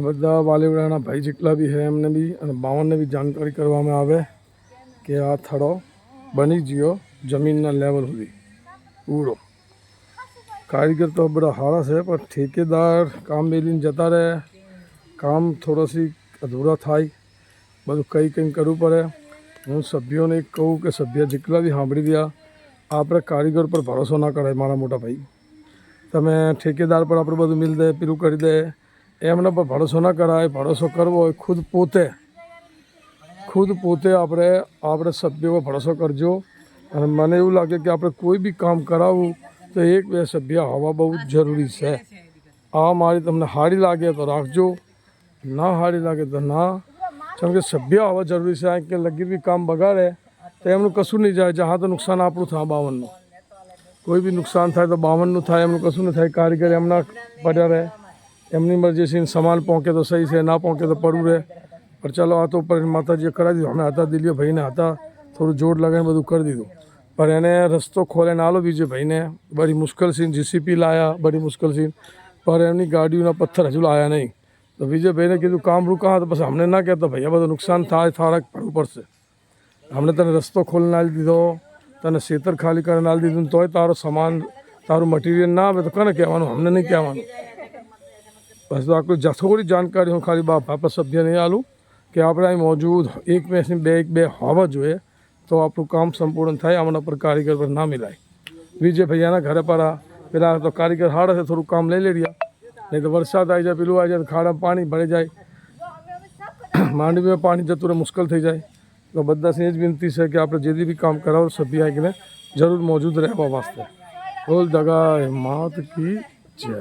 બધા વાલીવડાના ભાઈ જેટલા બી છે એમને બી અને બાવનને બી જાણકારી કરવામાં આવે કે આ થડો બની ગયો જમીનના લેવલ સુધી પૂરો. કારીગર તો બધા સારા છે પણ ઠેકેદાર કામ મેલીને જતા રહે, કામ થોડોસી અધૂરા થાય, બધું કંઈ કરવું પડે. હું સભ્યોને એક કહું કે સભ્ય જેટલા બી સાંભળી રહ્યા, આપણે કારીગર પર ભરોસો ના કરાય. મારા મોટા ભાઈ, તમે ઠેકેદાર પર આપણે બધું મિલ દે, પેલું કરી દે, એમના પર ભરોસો ના કરાય. ભરોસો કરવો હોય ખુદ પોતે આપણે સભ્યો પર ભરોસો કરજો. અને મને એવું લાગે કે આપણે કોઈ બી કામ કરાવવું તો 1-2 સભ્ય હોવા બહુ જ જરૂરી છે. આ મારી તમને સારી લાગે તો રાખજો, ના સારી લાગે તો ના. કેમ કે સભ્ય હોવા જરૂરી છે. કે લગી બી કામ બગાડે તો એમનું કશું નહીં જાય. જहाँ તો નુકસાન આપણું થાય 52નું. કોઈ બી નુકસાન થાય તો 52નું થાય, એમનું કશું નહીં થાય. કારીગર એમના પડ્યા રહે, એમની મરજી છે. સામાન પહોંચે તો સહી છે, ના પહોંચે તો પડવું રહે. પણ ચાલો આ તો ઉપર માતાજીએ કરાવી દીધું. અમે હતા દિલીપ ભાઈને હતા, થોડું જોર લગાવીને બધું કરી દીધું. પણ એને રસ્તો ખોલે ના લો બીજે ભાઈને. બડી મુશ્કેલ છે. જીસીપી લાયા, બડી મુશ્કેલ છે. પણ એમની ગાડીઓના પથ્થર હજુ લાયા નહીં. તો વિજયભાઈને કીધું કામ રૂકા, તો પછી અમને ના કહેતો ભાઈ આ બધું નુકસાન થાય, થારક પડવું પડશે. અમને તને રસ્તો ખોલીને આલી દીધો, તને ખેતર ખાલી કરીને આલી દીધું, તોય તારો સામાન, તારું મટીરિયલ ના આવે તો કોને કહેવાનું? અમને નહીં કહેવાનું. બસ તો આટલું થોડી જાણકારી હું ખાલી બાપા સભ્ય નહીં આલું કે આપણે અહીં મોજૂદ 1 મેસની 2 હોવા જોઈએ તો આપણું કામ સંપૂર્ણ થાય. આમના પર કારીગર પર ના મિલાય. વિજય ભૈયાના ઘરે પર પેલા તો કારીગર હાડ હશે, થોડું કામ લઈ રહ્યા. નહીં તો વરસાદ આવી જાય, પેલું આવી જાય, ખાડામાં પાણી ભરાઈ જાય, માંડવીમાં પાણી જતું રહે, મુશ્કેલ થઈ જાય. તો બધાથી એ જ વિનંતી છે કે આપણે જે બી કામ કરાવો સભ્ય આવીને જરૂર મોજૂદ રહેવા વાસ્તે. બોલ દગા માત કી જય.